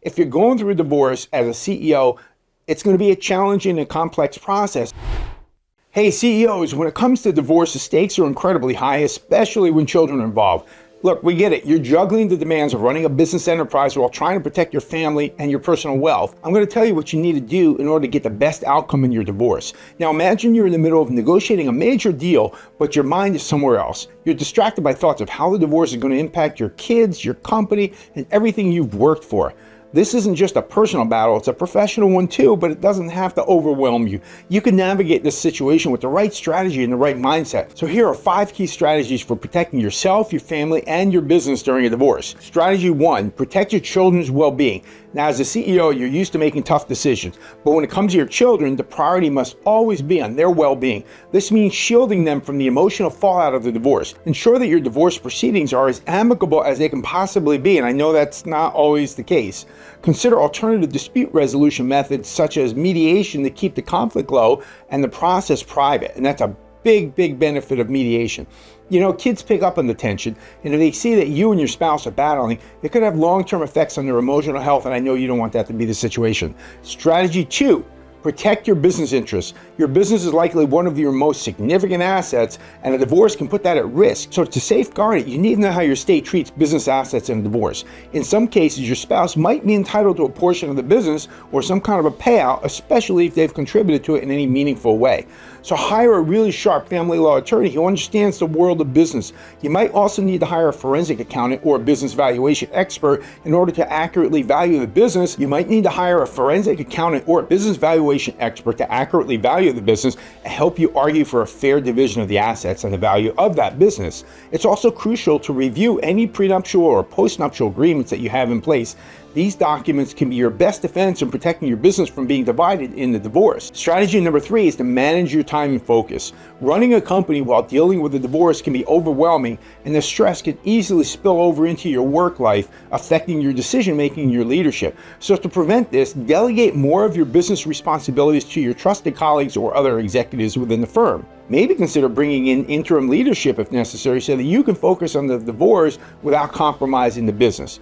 If you're going through a divorce as a CEO, it's going to be a challenging and complex process. Hey CEOs, when it comes to divorce, the stakes are incredibly high, especially when children are involved. Look, we get it. You're juggling the demands of running a business enterprise while trying to protect your family and your personal wealth. I'm going to tell you what you need to do in order to get the best outcome in your divorce. Now imagine you're in the middle of negotiating a major deal, but your mind is somewhere else. You're distracted by thoughts of how the divorce is going to impact your kids, your company, and everything you've worked for. This isn't just a personal battle, it's a professional one too, but it doesn't have to overwhelm you. You can navigate this situation with the right strategy and the right mindset. So here are 5 key strategies for protecting yourself, your family, and your business during a divorce. Strategy 1, protect your children's well-being. Now, as a CEO, you're used to making tough decisions, but when it comes to your children, the priority must always be on their well-being. This means shielding them from the emotional fallout of the divorce. Ensure that your divorce proceedings are as amicable as they can possibly be, and I know that's not always the case. Consider alternative dispute resolution methods such as mediation to keep the conflict low and the process private, and that's a big benefit of mediation. You know, kids pick up on the tension, and if they see that you and your spouse are battling, it could have long-term effects on their emotional health, and I know you don't want that to be the situation. Strategy 2, protect your business interests. Your business is likely one of your most significant assets, and a divorce can put that at risk. So to safeguard it, you need to know how your state treats business assets in a divorce. In some cases, your spouse might be entitled to a portion of the business or some kind of a payout, especially if they've contributed to it in any meaningful way. So hire a really sharp family law attorney who understands the world of business. You might also need to hire a forensic accountant or a business valuation expert in order to accurately value the business. You might need to hire a forensic accountant or a business valuation expert to accurately value the business and help you argue for a fair division of the assets and the value of that business. It's also crucial to review any prenuptial or postnuptial agreements that you have in place. These documents can be your best defense in protecting your business from being divided in the divorce. Strategy number 3 is to manage your time and focus. Running a company while dealing with a divorce can be overwhelming, and the stress can easily spill over into your work life, affecting your decision making and your leadership. So to prevent this, delegate more of your business responsibilities to your trusted colleagues or other executives within the firm. Maybe consider bringing in interim leadership if necessary so that you can focus on the divorce without compromising the business.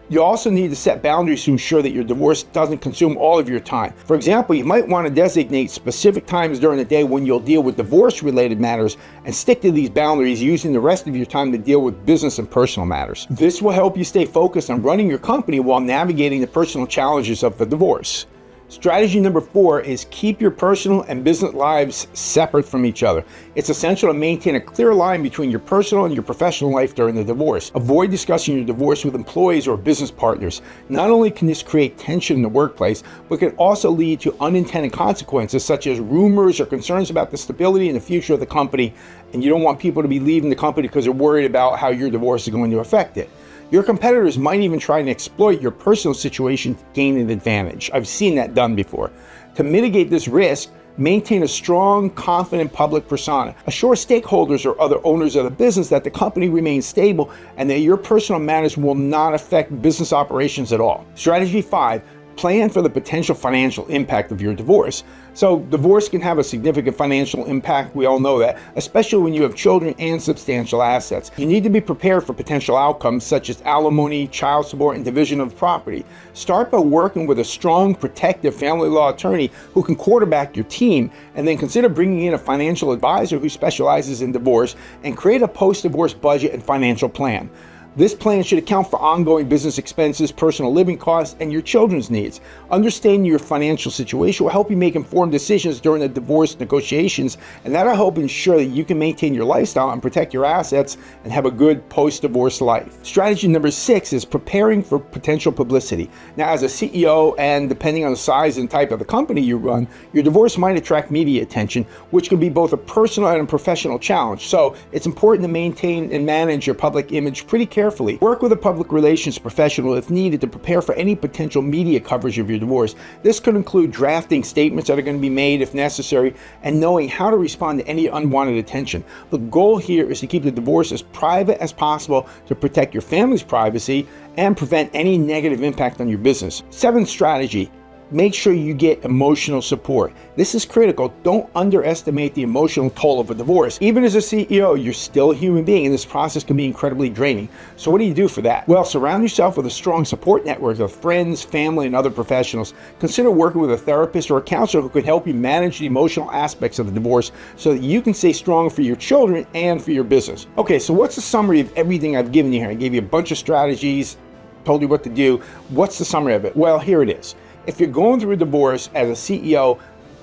You also need to set boundaries to ensure that your divorce doesn't consume all of your time. For example, you might want to designate specific times during the day when you'll deal with divorce-related matters and stick to these boundaries, using the rest of your time to deal with business and personal matters. This will help you stay focused on running your company while navigating the personal challenges of the divorce. Strategy number 4 is keep your personal and business lives separate from each other. It's essential to maintain a clear line between your personal and your professional life during the divorce. Avoid discussing your divorce with employees or business partners. Not only can this create tension in the workplace, but can also lead to unintended consequences such as rumors or concerns about the stability and the future of the company, and you don't want people to be leaving the company because they're worried about how your divorce is going to affect it. Your competitors might even try and exploit your personal situation to gain an advantage. I've seen that done before. To mitigate this risk, maintain a strong, confident public persona. Assure stakeholders or other owners of the business that the company remains stable and that your personal matters will not affect business operations at all. Strategy 5, plan for the potential financial impact of your divorce. So divorce can have a significant financial impact, we all know that, especially when you have children and substantial assets. You need to be prepared for potential outcomes such as alimony, child support, and division of property. Start by working with a strong, protective family law attorney who can quarterback your team, and then consider bringing in a financial advisor who specializes in divorce, and create a post-divorce budget and financial plan. This plan should account for ongoing business expenses, personal living costs, and your children's needs. Understanding your financial situation will help you make informed decisions during the divorce negotiations, and that'll help ensure that you can maintain your lifestyle and protect your assets and have a good post-divorce life. Strategy number 6 is preparing for potential publicity. Now, as a CEO, and depending on the size and type of the company you run, your divorce might attract media attention, which can be both a personal and a professional challenge. So it's important to maintain and manage your public image pretty carefully. Work with a public relations professional if needed to prepare for any potential media coverage of your divorce. This could include drafting statements that are going to be made if necessary and knowing how to respond to any unwanted attention. The goal here is to keep the divorce as private as possible to protect your family's privacy and prevent any negative impact on your business. 7th strategy, make sure you get emotional support. This is critical. Don't underestimate the emotional toll of a divorce. Even as a CEO, you're still a human being, and this process can be incredibly draining. So what do you do for that? Well, surround yourself with a strong support network of friends, family, and other professionals. Consider working with a therapist or a counselor who can help you manage the emotional aspects of the divorce so that you can stay strong for your children and for your business. Okay, so what's the summary of everything I've given you here? I gave you a bunch of strategies, told you what to do. What's the summary of it? Well, here it is. If you're going through a divorce as a CEO,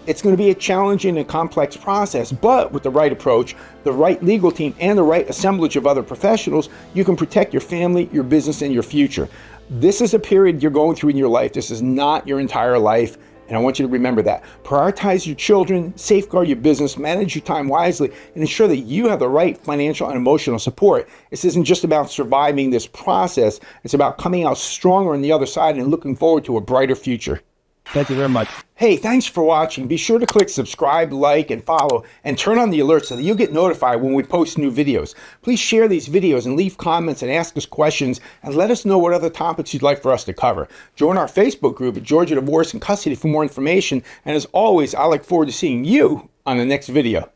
it's going to be a challenging and complex process, but with the right approach, the right legal team, and the right assemblage of other professionals, you can protect your family, your business, and your future. This is a period you're going through in your life. This is not your entire life, and I want you to remember that. Prioritize your children, safeguard your business, manage your time wisely, and ensure that you have the right financial and emotional support. This isn't just about surviving this process. It's about coming out stronger on the other side and looking forward to a brighter future. Thank you very much. Hey, thanks for watching. Be sure to click subscribe, like, and follow, and turn on the alerts so that you'll get notified when we post new videos. Please share these videos and leave comments and ask us questions, and let us know what other topics you'd like for us to cover. Join our Facebook group at Georgia Divorce and Custody for more information, and as always, I look forward to seeing you on the next video.